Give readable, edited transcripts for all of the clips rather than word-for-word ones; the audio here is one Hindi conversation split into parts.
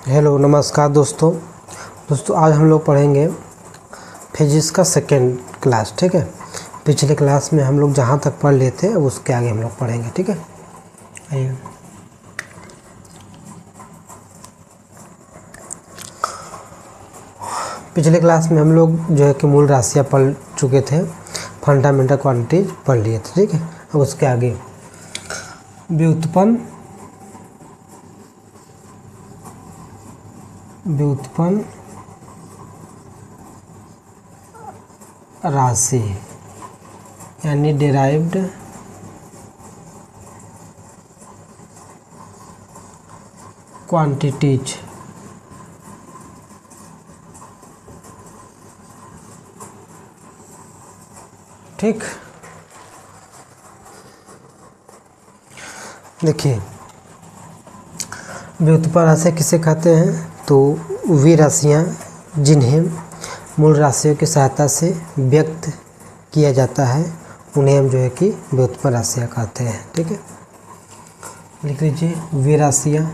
हेलो नमस्कार दोस्तों आज हम लोग पढ़ेंगे फिजिक्स का सेकेंड क्लास। ठीक है, पिछले क्लास में हम लोग जहाँ तक पढ़ लेते हैं उसके आगे हम लोग पढ़ेंगे। ठीक है, आइए पिछले क्लास में हम लोग जो है कि मूल राशियाँ पढ़ चुके थे, फंडामेंटल क्वांटिटीज पढ़ लिए थे। ठीक है, अब उसके आगे व्युत्पन्न राशि यानी डेराइव्ड क्वांटिटीज। ठीक, देखिए व्युत्पन्न राशि किसे कहते हैं, तो वे राशियाँ जिन्हें मूल राशियों की सहायता से व्यक्त किया जाता है उन्हें हम जो है कि व्युत्पन्न राशियाँ कहते हैं। ठीक है, लिख लीजिए वे राशियाँ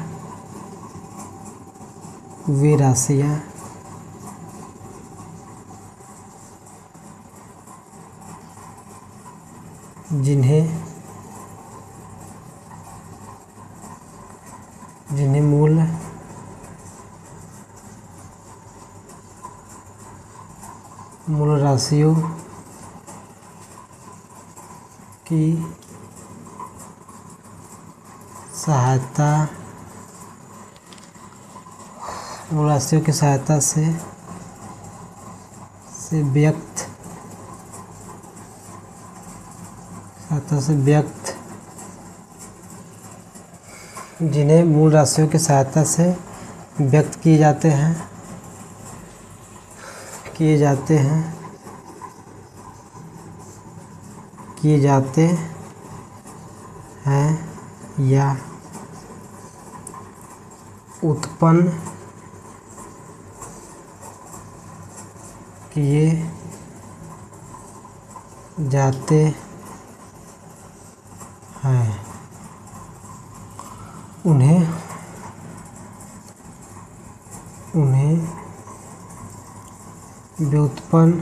जिन्हें मूल राशियों की सहायता से व्यक्त जिन्हें मूल राशियों की सहायता से व्यक्त किए जाते हैं या उत्पन्न किए जाते हैं उन्हें व्युत्पन्न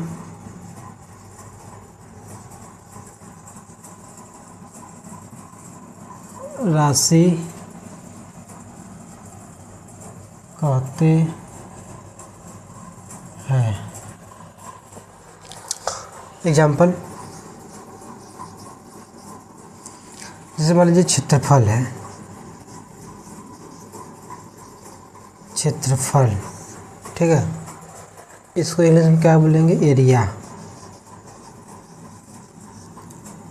राशि कहते हैं। एग्जाम्पल, जैसे मान लीजिए क्षेत्रफल है, ठीक है, इसको इंग्लिश में क्या बोलेंगे, एरिया।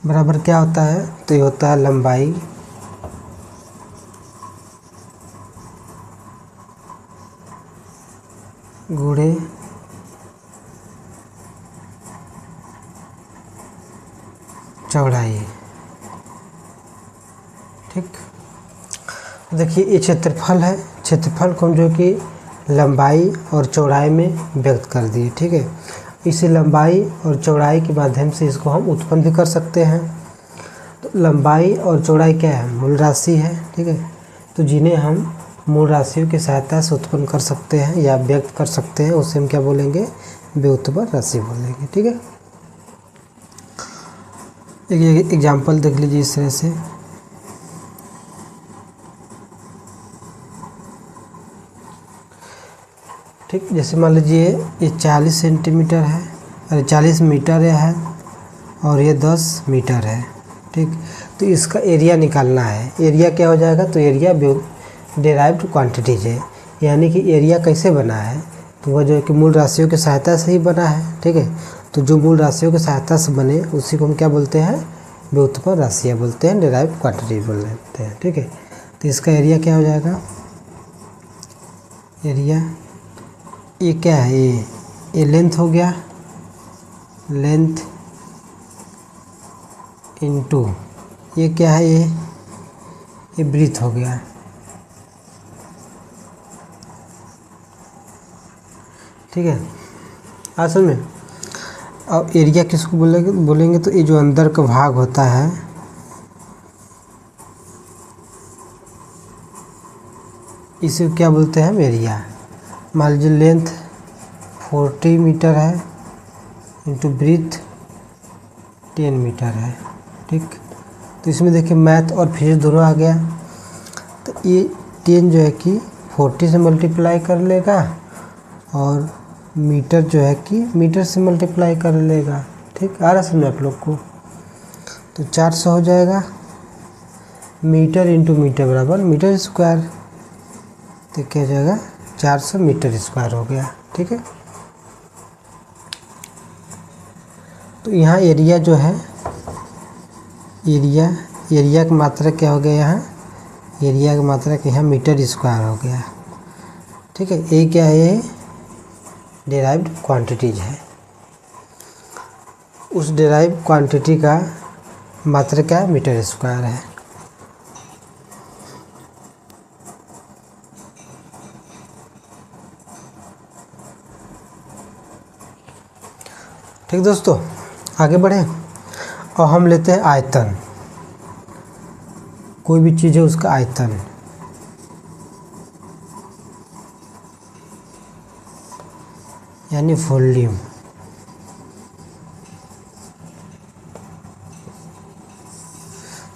बराबर क्या होता है, तो ये होता है लंबाई गुणे चौड़ाई। ठीक, देखिए ये क्षेत्रफल है, क्षेत्रफल को हम जो कि लंबाई और चौड़ाई में व्यक्त कर दिए। ठीक है, इसी लंबाई और चौड़ाई के माध्यम से इसको हम उत्पन्न भी कर सकते हैं। तो लंबाई और चौड़ाई क्या है, मूल राशि है। ठीक है, तो जिन्हें हम मूल राशियों की सहायता से उत्पन्न कर सकते हैं या व्यक्त कर सकते हैं उसे हम क्या बोलेंगे, व्युत्पन्न राशि बोलेंगे। ठीक है, एक एग्जाम्पल देख लीजिए इस तरह से, ठीक, जैसे मान लीजिए ये 40 सेंटीमीटर है, अरे 40 मीटर है और ये 10 मीटर है। ठीक, तो इसका एरिया निकालना है। एरिया क्या हो जाएगा, तो एरिया डेराइव्ड क्वांटिटीज है, यानी कि एरिया कैसे बना है, तो वह जो है कि मूल राशियों की सहायता से ही बना है। ठीक है, तो जो मूल राशियों की सहायता से बने उसी को हम क्या बोलते हैं, व्युत्पन्न राशियाँ बोलते हैं, डेराइव्ड क्वांटिटी बोलते हैं। ठीक है, तो इसका एरिया क्या हो जाएगा, एरिया ये क्या है, ये लेंथ हो गया, लेंथ इनटू ये क्या है, ये ब्रीथ हो गया। ठीक है, असल में अब एरिया किसको बोलेंगे तो ये जो अंदर का भाग होता है इसे क्या बोलते हैं हम, एरिया। मान लीजिए लेंथ 40 मीटर है इंटू ब्रीथ 10 मीटर है, ठीक। तो इसमें देखिए मैथ और फिजिक्स दोनों आ गया। तो ये 10 जो है कि 40 से मल्टीप्लाई कर लेगा और मीटर जो है कि मीटर से मल्टीप्लाई कर लेगा, ठीक। आ रहा समझ आप लोग को। तो 400 हो जाएगा, मीटर इंटू मीटर बराबर मीटर स्क्वायर। तो क्या हो जाएगा, 400 मीटर स्क्वायर हो गया, ठीक है। तो यहाँ एरिया जो है, एरिया की मात्रा क्या हो गया यहाँ, एरिया की मात्रा कि यहाँ मीटर स्क्वायर हो गया, ठीक है। ये क्या है, ये डेराइव्ड क्वांटिटीज है। उस डेराइव क्वांटिटी का मात्रा क्या है, मीटर स्क्वायर है। ठीक दोस्तों, आगे बढ़े और हम लेते हैं आयतन। कोई भी चीज़ है उसका आयतन, यानी वॉल्यूम।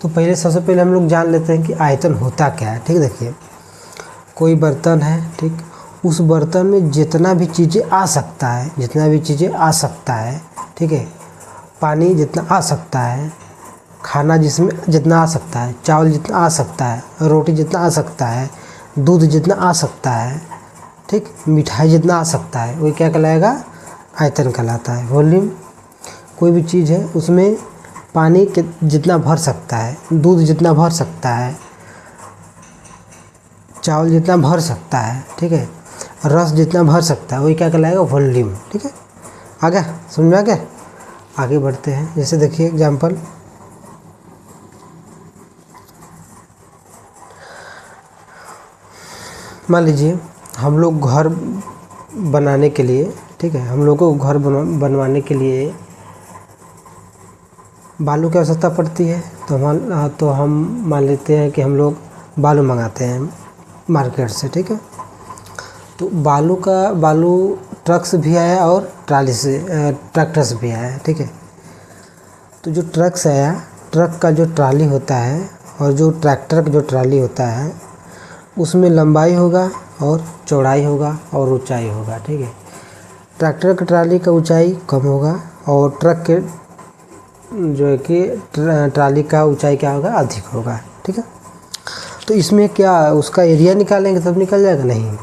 तो पहले सबसे पहले हम लोग जान लेते हैं कि आयतन होता क्या है, ठीक। देखिए कोई बर्तन है, ठीक, उस बर्तन में जितना भी चीज़ें आ सकता है, जितना भी चीज़ें आ सकता है, ठीक है। पानी जितना आ सकता है, खाना जिसमें जितना आ सकता है, चावल जितना आ सकता है, रोटी जितना आ सकता है, दूध जितना आ सकता है, ठीक, मिठाई जितना आ सकता है, वही क्या कहलाएगा, आयतन कहलाता है, वॉल्यूम। कोई भी चीज़ है उसमें पानी के जितना भर सकता है, दूध जितना भर सकता है, चावल जितना भर सकता है, ठीक है, रस जितना भर सकता है, वही क्या कहलाएगा, वॉल्यूम, ठीक है। आ गया, समझ में आ गया। आगे बढ़ते हैं। जैसे देखिए एग्जाम्पल, मान लीजिए हम लोग घर बनाने के लिए, ठीक है, हम लोग को घर बनवाने के लिए बालू की आवश्यकता पड़ती है। तो हम मान लेते हैं कि हम लोग बालू मंगाते हैं मार्केट से, ठीक है। तो बालू ट्रक से भी आया और ट्राली से, ट्रैक्टर से भी आया, ठीक है। तो जो ट्रक से आया, ट्रक का जो ट्राली होता है और जो ट्रैक्टर का जो ट्राली होता है, उसमें लंबाई होगा और चौड़ाई होगा और ऊंचाई होगा, ठीक है। ट्रैक्टर की ट्राली का ऊंचाई कम होगा और ट्रक के जो है कि ट्राली का ऊंचाई क्या होगा, अधिक होगा, ठीक है। तो इसमें क्या उसका एरिया निकालेंगे तब निकल जाएगा, नहीं।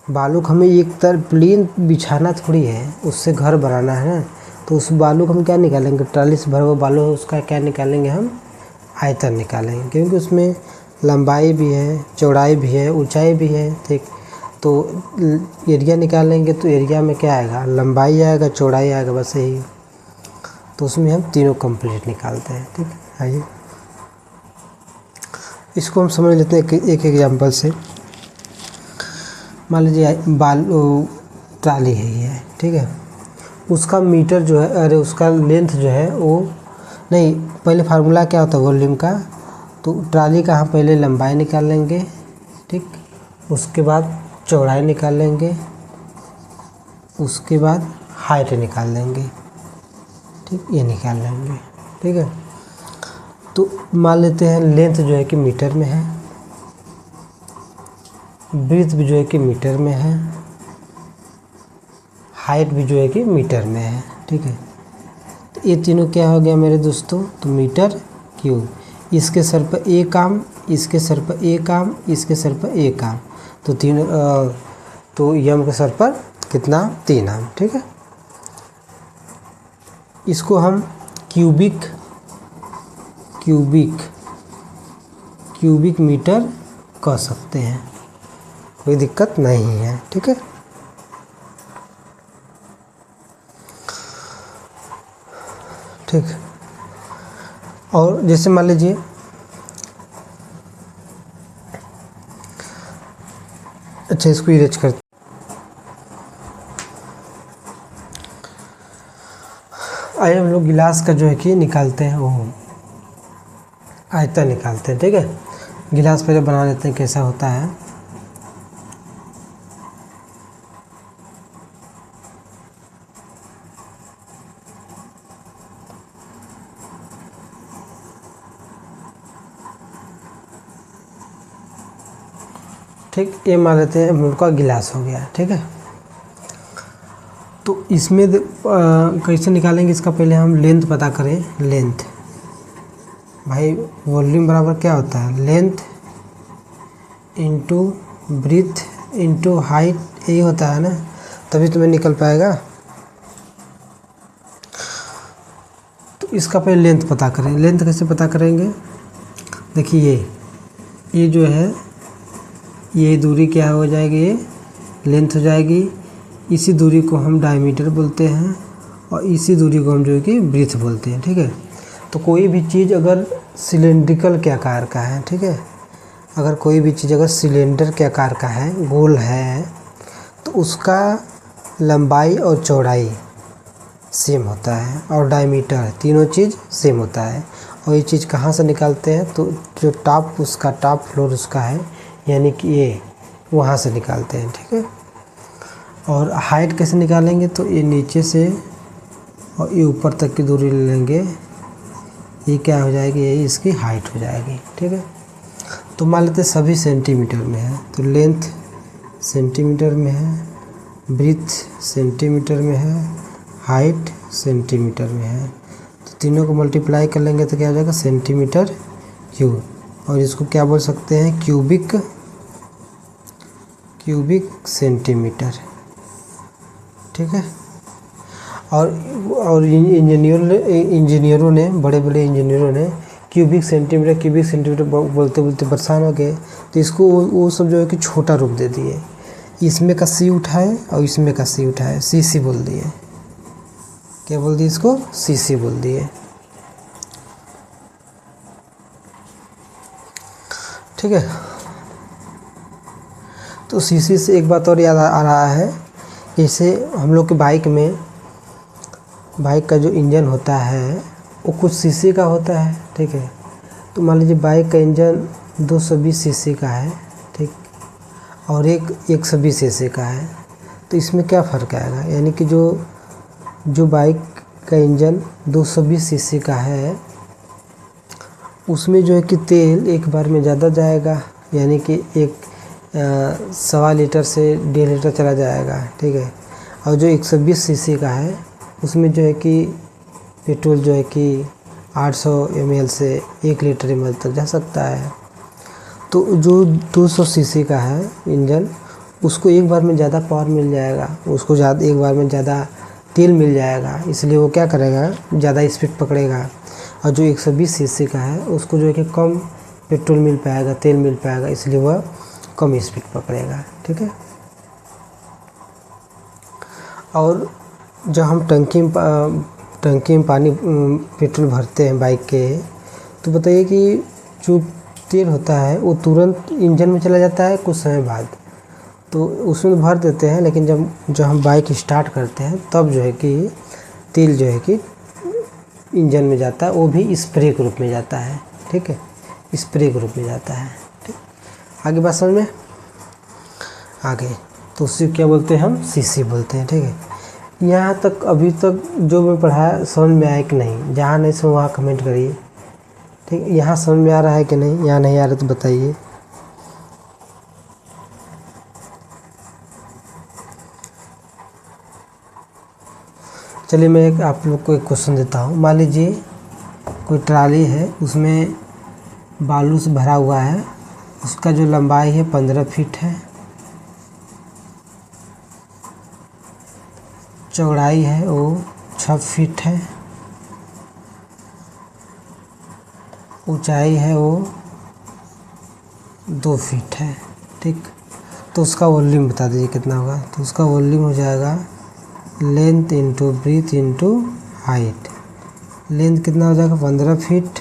बालू को हमें एक तरफ प्लेन बिछाना थोड़ी है, उससे घर बनाना है ना। तो उस बालू को हम क्या निकालेंगे, ट्राली से भरा हुआ बालू है, उसका क्या निकालेंगे हम, आयतन निकालेंगे, क्योंकि उसमें लंबाई भी है, चौड़ाई भी है, ऊंचाई भी है, ठीक। तो एरिया निकालेंगे तो एरिया में क्या आएगा, लंबाई आएगा, चौड़ाई आएगा, बस यही। तो उसमें हम तीनों कंप्लीट निकालते हैं, ठीक है। आइए इसको हम समझ लेते हैं एक एग्जांपल से। मान लीजिए बालू ट्राली है ये, ठीक है। उसका मीटर जो है, अरे उसका लेंथ जो है वो, नहीं, पहले फार्मूला क्या होता है वॉल्यूम का। तो ट्राली का हम पहले लंबाई निकाल लेंगे, ठीक। उसके बाद चौड़ाई निकाल लेंगे, उसके बाद हाइट निकाल लेंगे, ठीक, ये निकाल लेंगे, ठीक है। तो मान लेते हैं लेंथ जो है कि मीटर में है, ब्रीथ भी जो है कि मीटर में है, हाइट भी जो है कि मीटर में है, ठीक है। तो ये तीनों क्या हो गया मेरे दोस्तों, तो मीटर क्यूब। इसके सर पर एक काम, इसके सर पर एक काम, इसके सर पर एक काम, तो तीनों तो यम के सर पर कितना, 3 आम, ठीक है। इसको हम क्यूबिक मीटर कह सकते हैं, कोई दिक्कत नहीं है, ठीक है। ठीक। और जैसे मान लीजिए अच्छा, इसको इरेज करते, आइए हम लोग गिलास का जो है कि निकालते हैं, वो आयतन निकालते हैं, ठीक है। गिलास पहले बना लेते हैं कैसा होता है। ठीक, ये मान लेते हैं अमूल का गिलास हो गया। ठीक है, तो इसमें कैसे निकालेंगे इसका, पहले हम लेंथ पता करें। लेंथ भाई वॉल्यूम बराबर क्या होता है, length into breadth into height, यही होता है ना, तभी तुम्हें निकल पाएगा। तो इसका पहले लेंथ पता करें। लेंथ कैसे पता करेंगे, देखिए ये जो है ये दूरी क्या हो जाएगी, ये लेंथ हो जाएगी। इसी दूरी को हम डायमीटर बोलते हैं और इसी दूरी को हम जो है कि ब्रीथ बोलते हैं। ठीक है, तो कोई भी चीज़ अगर सिलेंड्रिकल के आकार का है, ठीक है, अगर कोई भी चीज़ अगर सिलेंडर के आकार का है, गोल है, तो उसका लंबाई और चौड़ाई सेम होता है और डायमीटर, तीनों चीज़ सेम होता है। और ये चीज़ कहाँ से निकालते हैं, तो जो टॉप उसका टॉप फ्लोर उसका है, यानी कि ये वहाँ से निकालते हैं। ठीक है, और हाइट कैसे निकालेंगे, तो ये नीचे से और ये ऊपर तक की दूरी ले लेंगे, ये क्या हो जाएगी, यही इसकी हाइट हो जाएगी। ठीक है, तो मान लेते सभी सेंटीमीटर में है, तो लेंथ सेंटीमीटर में है, ब्रीथ सेंटीमीटर में है, हाइट सेंटीमीटर में है, तो तीनों को मल्टीप्लाई कर लेंगे तो क्या हो जाएगा, सेंटीमीटर क्यूब। और इसको क्या बोल सकते हैं, क्यूबिक सेंटीमीटर। ठीक है, और इंजीनियरों ने बड़े बड़े इंजीनियरों ने क्यूबिक सेंटीमीटर बोलते बोलते परेशान हो गए, तो इसको वो सब जो है कि छोटा रूप दे दिए। इसमें का सी उठाए और इसमें का सी उठाए, सीसी बोल दिए। क्या बोल दिए इसको, सीसी बोल दिए। ठीक है, तो सीसी से एक बात और याद आ रहा है, जैसे हम लोग के बाइक का जो इंजन होता है वो कुछ सीसी का होता है। ठीक है, तो मान लीजिए बाइक का इंजन 220 सीसी का है, ठीक, और एक 120 सीसी का है, तो इसमें क्या फ़र्क आएगा, यानी कि जो बाइक का इंजन 220 सीसी का है उसमें जो है कि तेल एक बार में ज़्यादा जाएगा, यानी कि 1.25 लीटर से 1.5 लीटर चला जाएगा। ठीक है, और जो 120 सीसी का है उसमें जो है कि पेट्रोल जो है कि 800 ml से 1 लीटर ml तक जा सकता है। तो जो 200 सीसी का है इंजन, उसको एक बार में ज़्यादा पावर मिल जाएगा, उसको एक बार में ज़्यादा तेल मिल जाएगा, इसलिए वो क्या करेगा, ज़्यादा स्पीड पकड़ेगा। और जो 120 सीसी का है उसको जो है कि कम पेट्रोल मिल पाएगा, तेल मिल पाएगा, इसलिए वह कम स्पीड पकड़ेगा। ठीक है, और जब हम टंकी में पानी पेट्रोल भरते हैं बाइक के, तो बताइए कि जो तेल होता है वो तुरंत इंजन में चला जाता है कुछ समय बाद, तो उसमें भर देते हैं, लेकिन जब हम बाइक स्टार्ट करते हैं तब जो है कि तेल जो है कि इंजन में जाता है, वो भी स्प्रे के रूप में जाता है। ठीक है, स्प्रे के रूप में जाता है। ठीक, आगे बात समझ में आगे, तो उसी क्या बोलते हैं हम, सीसी बोलते हैं। ठीक है, यहाँ तक अभी तक जो मैं पढ़ाया समझ में आया कि नहीं, जहाँ नहीं समझ वहाँ कमेंट करिए। ठीक है, यहाँ समझ में आ रहा है कि नहीं, यहाँ नहीं आ रहा तो बताइए। चलिए मैं आप लोग को एक क्वेश्चन देता हूँ। मान लीजिए कोई ट्राली है, उसमें बालू से भरा हुआ है, उसका जो लंबाई है 15 फीट है, चौड़ाई है वो 6 फीट है, ऊंचाई है वो 2 फीट है। ठीक, तो उसका वॉल्यूम बता दीजिए कितना होगा। तो उसका वॉल्यूम हो जाएगा length into breadth into height. Length कितना हो जाएगा 15 फीट,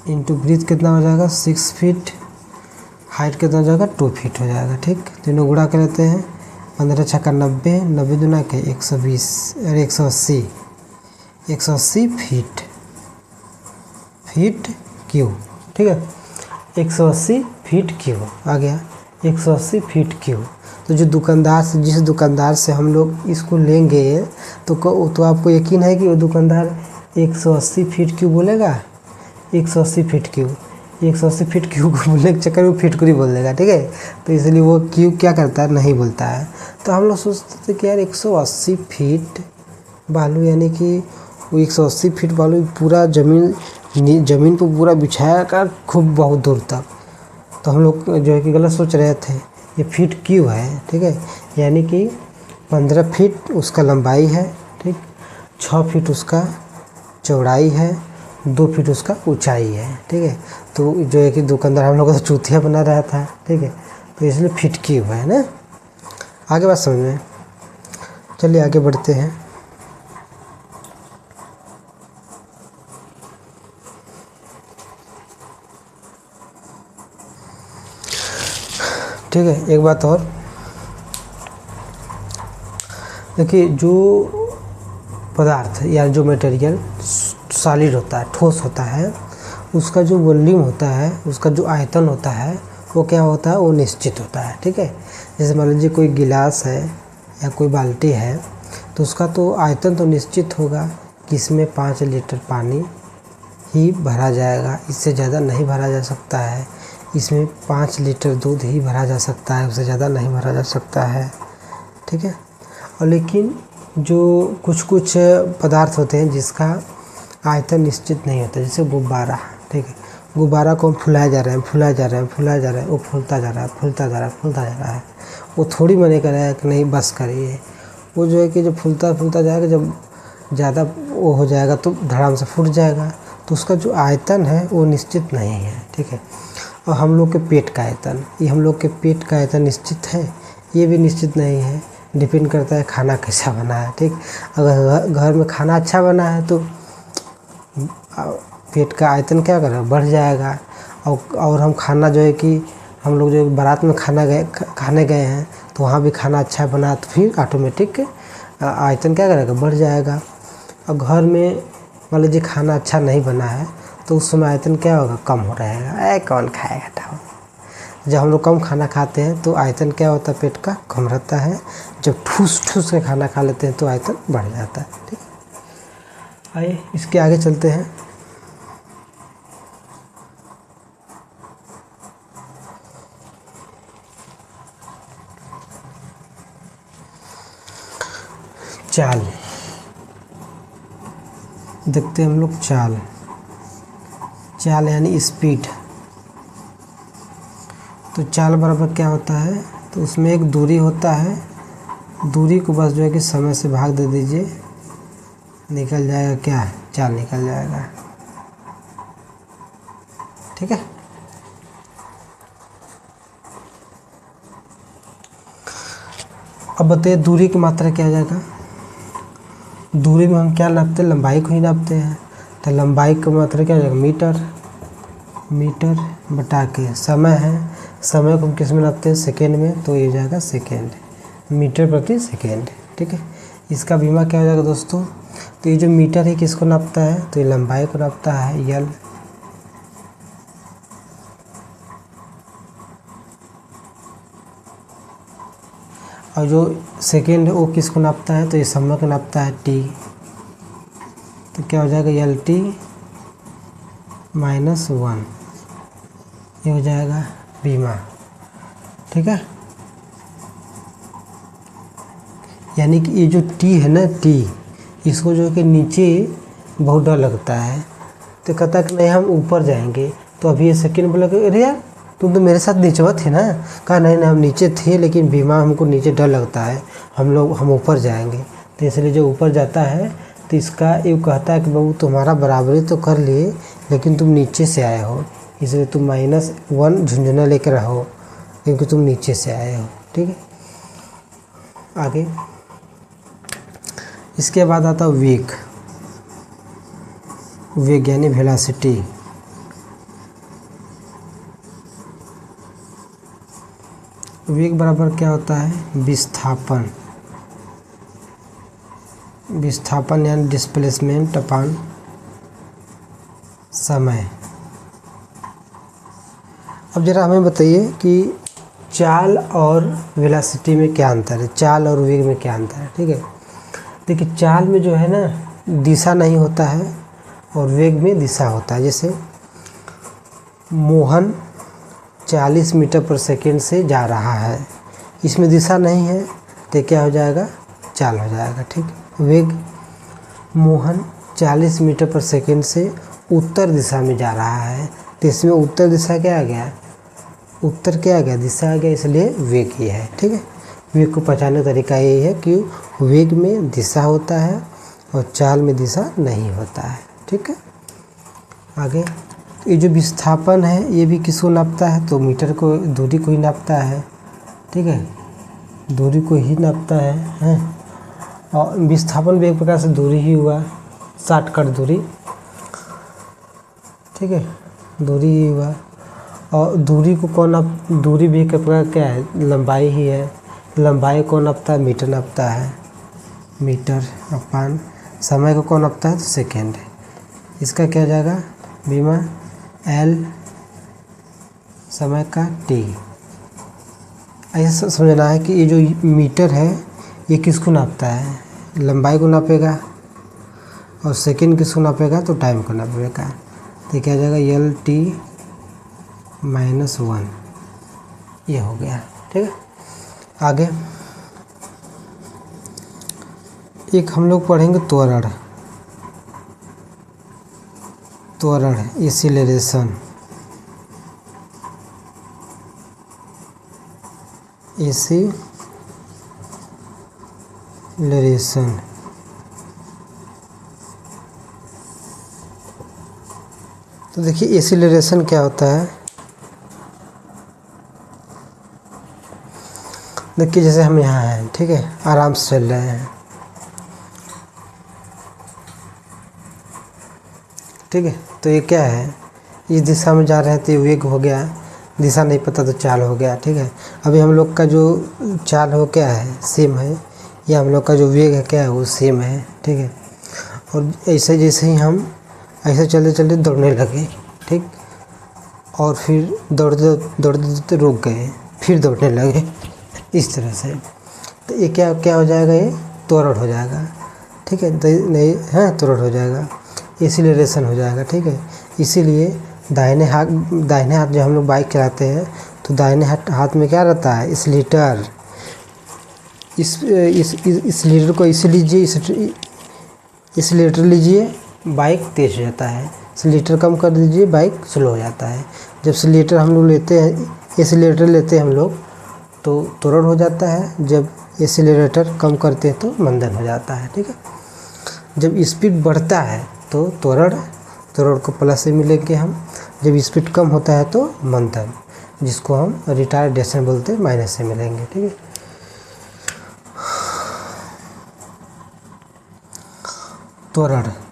इंटू ब्रीथ कितना हो जाएगा 6 फीट, हाइट कितना हो जाएगा 2 फीट हो जाएगा। ठीक, तीनों गुणा कर लेते हैं, 15 छक्का 90, 90 दूना के 120 और 180 फीट क्यूब। ठीक है, 180 फीट क्यूब आ गया, 180 फीट क्यूब। तो जिस दुकानदार से हम लोग इसको लेंगे तो आपको यकीन है कि वो दुकानदार 180 फीट क्यूब बोलेगा, 180 फीट क्यूब, 180 फीट क्यूब बोलने के चक्कर में फीट क्यूब बोल देगा, ठीक है। तो इसलिए वो क्यूब क्या करता है, नहीं बोलता है। तो हम लोग सोचते थे कि यार 180 फीट बालू, यानी कि वो 180 फीट बालू पूरा ज़मीन पर पूरा बिछाया कर खूब बहुत दूर तक। तो हम लोग जो है कि गलत सोच रहे थे, ये फीट क्यों है, ठीक है। यानी कि 15 फीट उसका लंबाई है, ठीक, 6 फीट उसका चौड़ाई है, 2 फीट उसका ऊंचाई है, ठीक है। तो जो है कि दुकानदार हम लोग को तो चूतिया बना रहा था, ठीक है। तो इसलिए फीट क्यूब है ना। आगे बात समझ में, चलिए आगे बढ़ते हैं। ठीक है, एक बात और देखिए, जो पदार्थ या जो मटेरियल सॉलिड होता है, ठोस होता है, उसका जो वॉल्यूम होता है, उसका जो आयतन होता है, वो क्या होता है, वो निश्चित होता है, ठीक है। जैसे मान लीजिए कोई गिलास है या कोई बाल्टी है, तो उसका तो आयतन तो निश्चित होगा कि इसमें 5 लीटर पानी ही भरा जाएगा, इससे ज़्यादा नहीं भरा जा सकता है। इसमें 5 लीटर दूध ही भरा जा सकता है, उससे ज़्यादा नहीं भरा जा सकता है, ठीक है। और लेकिन जो कुछ पदार्थ होते हैं जिसका आयतन निश्चित नहीं होता, जैसे गुब्बारा, ठीक है। गुब्बारा को हम फुलाए जा रहे हैं, वो फूलता जा रहा है। वो थोड़ी मने कर रहा है कि नहीं बस करिए, वो जो है कि जब फूलता जाएगा, जब ज़्यादा वो हो जाएगा तो धड़ाम से फूट जाएगा। तो उसका जो आयतन है वो निश्चित नहीं है, ठीक है। और हम लोग के पेट का आयतन, ये हम लोग के पेट का आयतन निश्चित है, ये भी निश्चित नहीं है। डिपेंड करता है खाना कैसा बना है, ठीक। अगर घर में खाना अच्छा बना है तो पेट का आयतन क्या करेगा, बढ़ जाएगा। और हम खाना जो है कि हम लोग जो बारात में खाने गए हैं, तो वहाँ भी खाना अच्छा बना, तो फिर ऑटोमेटिक आयतन क्या करेगा, बढ़ जाएगा। और घर में मान लीजिए खाना अच्छा नहीं बना है, तो उस समय आयतन क्या होगा, कम हो रहेगा। कौन खाएगा टाइम। जब हम लोग कम खाना खाते हैं तो आयतन क्या होता है, पेट का कम रहता है। जब ठूस के खाना खा लेते हैं तो आयतन बढ़ जाता है, ठीक। आइए इसके आगे चलते हैं। चाल देखते हैं हम लोग। चाल यानी स्पीड। तो चाल बराबर क्या होता है, तो उसमें एक दूरी होता है, दूरी को बस जो है कि समय से भाग दे दीजिए, निकल जाएगा क्या, चाल निकल जाएगा, ठीक है। अब बताइए दूरी की मात्रा क्या आ जाएगा। दूरी में हम क्या नापते हैं, लंबाई को ही नापते हैं। तो लंबाई की मात्रा क्या हो जाएगा, मीटर बटा के समय है, समय को हम किस में नापते हैं, सेकेंड में, तो ये हो जाएगा सेकेंड, मीटर प्रति सेकेंड, ठीक है। इसका बीमा क्या हो जाएगा दोस्तों, तो ये जो मीटर है किसको नापता है, तो ये लंबाई को नापता है, यल। और जो सेकेंड है वो किसको नापता है, तो ये समय को नापता है, टी। तो क्या हो जाएगा, यल टी -1, ये हो जाएगा बीमा, ठीक है। यानी कि ये जो टी है ना, टी, इसको जो है कि नीचे बहुत डर लगता है, तो कहता है कि नहीं हम ऊपर जाएंगे। तो अभी ये सेकेंड बोला कि अरे यार तुम तो मेरे साथ नीचे थे ना, कहा नहीं हम नीचे थे, लेकिन बीमा हमको नीचे डर लगता है, हम ऊपर जाएंगे। तो इसलिए जो ऊपर जाता है तो इसका ये कहता है कि बाबू तुम्हारा बराबरी तो कर लिए, लेकिन तुम नीचे से आए हो, इसलिए तुम -1 झुंझुना लेकर रहो, क्योंकि तुम नीचे से आए हो, ठीक है। आगे इसके बाद आता है वेग यानी वेलोसिटी। वेग बराबर क्या होता है, विस्थापन यानी डिस्प्लेसमेंट अपॉन समय। अब जरा हमें बताइए कि चाल और वेलोसिटी में क्या अंतर है, चाल और वेग में क्या अंतर है, ठीक है। देखिए चाल में जो है ना दिशा नहीं होता है, और वेग में दिशा होता है। जैसे मोहन 40 मीटर पर सेकेंड से जा रहा है, इसमें दिशा नहीं है तो क्या हो जाएगा, चाल हो जाएगा। ठीक, वेग मोहन 40 मीटर पर सेकेंड से उत्तर दिशा में जा रहा है, तो इसमें उत्तर दिशा क्या आ गया, उत्तर क्या आ गया, दिशा आ गया, इसलिए वेग ही है। ठीक है, वेग को पहचानने का तरीका यही है कि वेग में दिशा होता है और चाल में दिशा नहीं होता है। ठीक है, आगे तो ये जो विस्थापन है ये भी किसको नापता है, तो मीटर को, दूरी को ही नापता है। ठीक है, दूरी को ही नापता है। और विस्थापन भी एक प्रकार से दूरी ही हुआ, शॉर्टकट दूरी। ठीक है, दूरी ही हुआ। और दूरी को कौन नाप, दूरी भी एक प्रकार क्या है, लंबाई ही है। लंबाई कौन नापता है, मीटर नापता है, मीटर अपान समय को कौन नापता है, तो सेकेंड। इसका क्या जाएगा, बीमा एल समय का टी। ऐसा समझना है कि ये जो मीटर है ये किसको नापता है, लंबाई को नापेगा, और सेकेंड किसको नापेगा, तो टाइम को नापेगा। तो क्या जाएगा, एल टी -1, ये हो गया। ठीक है, आगे एक हम लोग पढ़ेंगे त्वरण, त्वरण एक्सीलरेशन, एक्सीलरेशन। तो देखिए एक्सीलरेशन क्या होता है, देखिए जैसे हम यहाँ हैं, ठीक है, आराम से चल रहे हैं। ठीक है, तो ये क्या है, इस दिशा में जा रहे हैं तो ये वेग हो गया, दिशा नहीं पता तो चाल हो गया। ठीक है, अभी हम लोग का जो चाल हो क्या है, सेम है, या हम लोग का जो वेग है क्या है, वो सेम है। ठीक है, और ऐसे जैसे ही हम ऐसे चलते चलते दौड़ने लगे, ठीक, और फिर दौड़ते दौड़ते रुक गए, फिर दौड़ने लगे, इस तरह से, तो ये क्या क्या हो जाएगा, ये त्वरण हो जाएगा। ठीक है, तो नहीं हाँ, त्वरण हो जाएगा, एक्सीलरेशन हो जाएगा। ठीक है, इसीलिए दाहिने हाथ जब हम लोग बाइक चलाते हैं तो दाहिने हाथ में क्या रहता है, एक्सीलरेटर। इस लीटर को इसे लीजिए, एक्सीलरेटर लीजिए, बाइक तेज हो जाता है, एक्सीलरेटर कम कर दीजिए, बाइक स्लो हो जाता है। जब एक्सीलरेटर हम लोग लेते हैं, एक्सीलरेटर लेते हैं हम लोग तो त्वरण हो जाता है, जब एक्सीलरेटर कम करते हैं तो मंदन हो जाता है। ठीक है, जब स्पीड बढ़ता है तो त्वरण को प्लस से मिलेंगे हम, जब स्पीड कम होता है तो मंथन, जिसको हम रिटार्डेशन बोलते हैं, माइनस से मिलेंगे। ठीक है,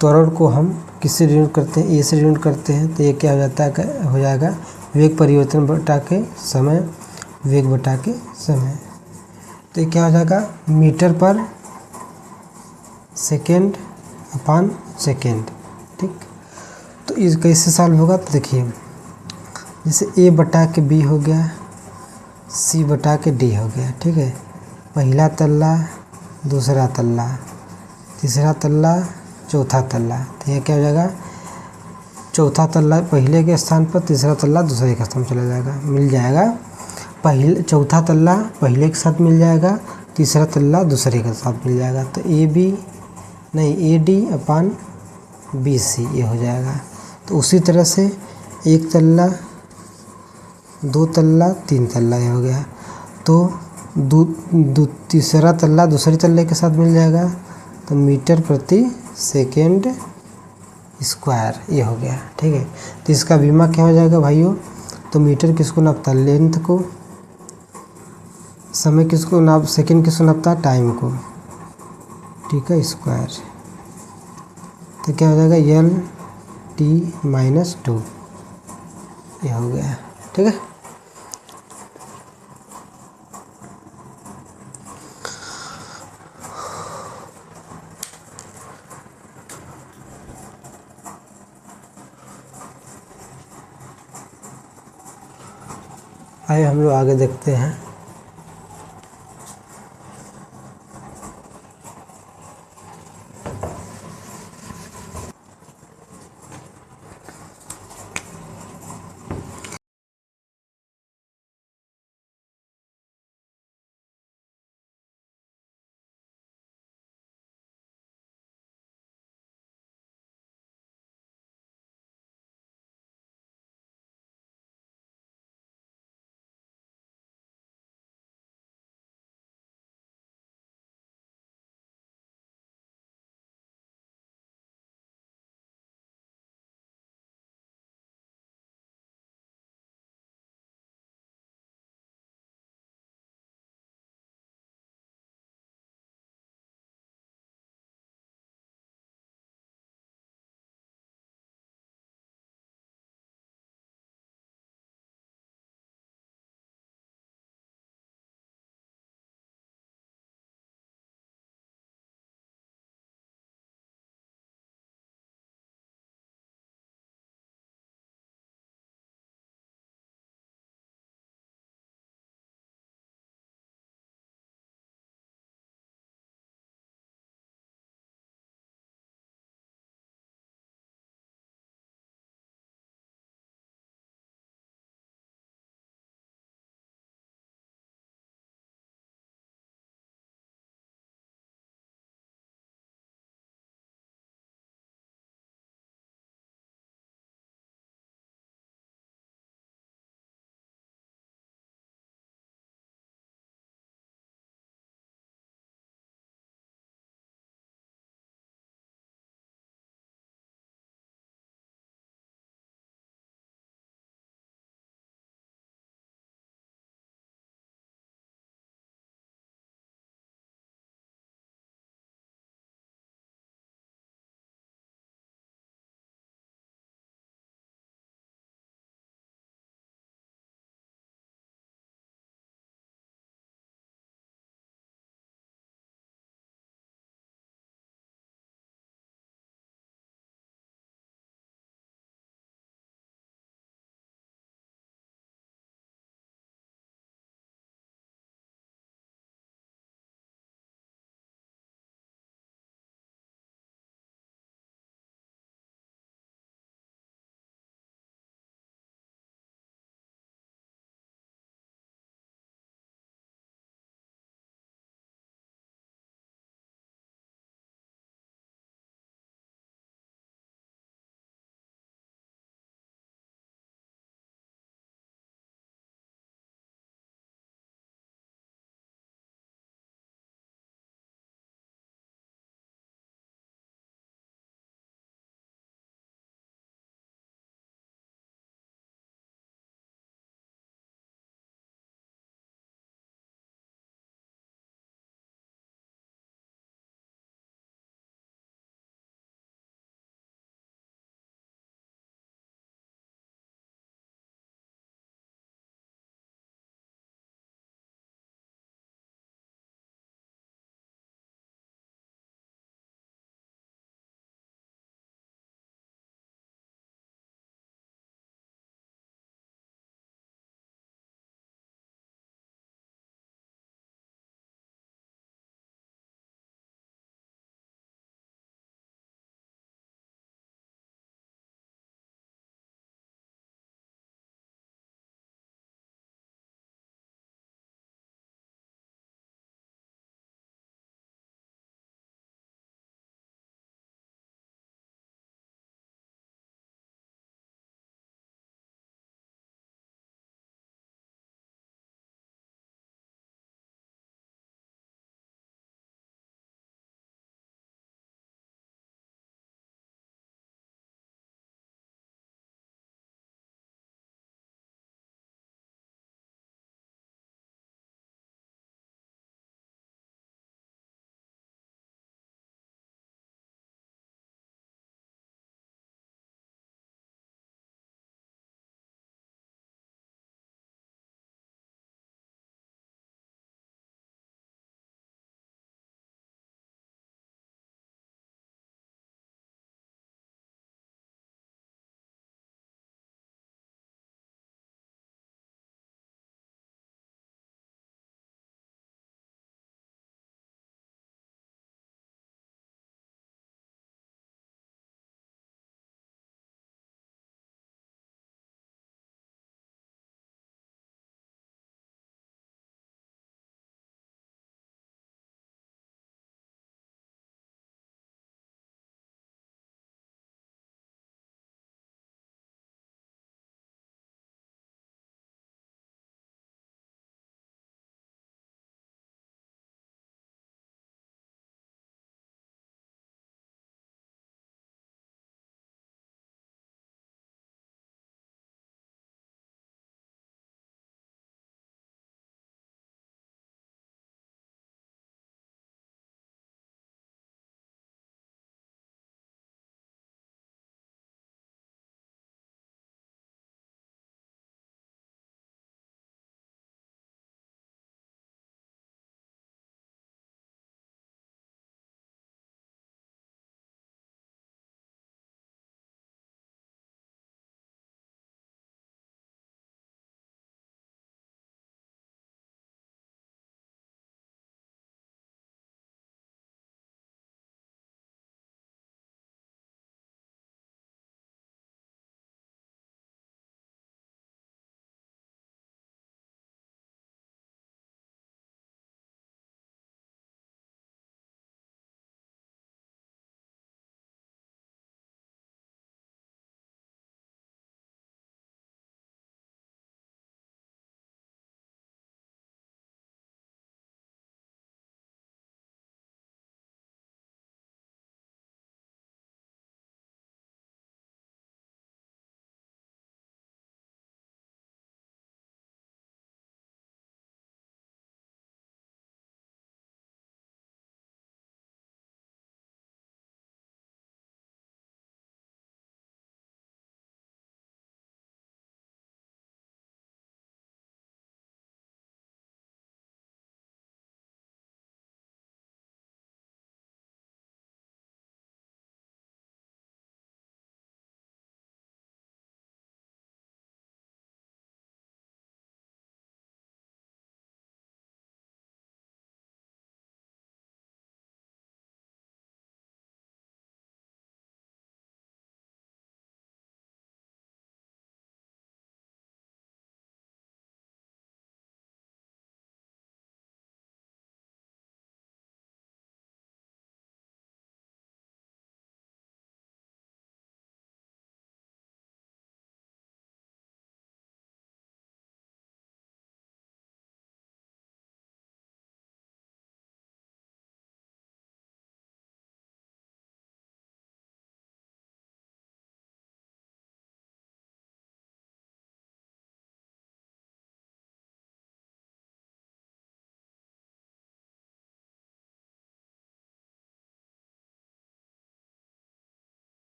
त्वरण को हम किससे डिनोट करते हैं, ए से डिनोट करते हैं, तो ये क्या हो जाता है, हो जाएगा वेग परिवर्तन बटा के समय, वेग बटा के समय। तो ये क्या हो जाएगा, मीटर पर सेकेंड अपान सेकेंड। ठीक, तो इस कैसे सॉल्व होगा, तो देखिए जैसे ए बटा के बी हो गया, सी बटा के डी हो गया। ठीक है, पहला तल्ला, दूसरा तल्ला, तीसरा तल्ला, चौथा तल्ला, तो यह क्या हो जाएगा, चौथा तल्ला पहले के स्थान पर, तीसरा तल्ला दूसरे के स्थान पर चला जाएगा, मिल जाएगा। चौथा तल्ला पहले के साथ मिल जाएगा, तीसरा तल्ला दूसरे के साथ मिल जाएगा, तो A D upon B C ये हो जाएगा। तो उसी तरह से एक तल्ला, दो तल्ला, तीन तल्ला ये हो गया, तो तीसरा तल्ला दूसरे तल्ले के साथ मिल जाएगा, तो मीटर प्रति सेकेंड स्क्वायर ये हो गया। ठीक है, तो इसका बीमा क्या हो जाएगा भाइयों, तो मीटर किसको नापता है, लेंथ को, समय किसको नाप, सेकेंड किसको नापता है, टाइम को। ठीक है, स्क्वायर, तो क्या हो जाएगा, एल टी -2 ये हो गया। ठीक है, आइए हम लोग आगे देखते हैं।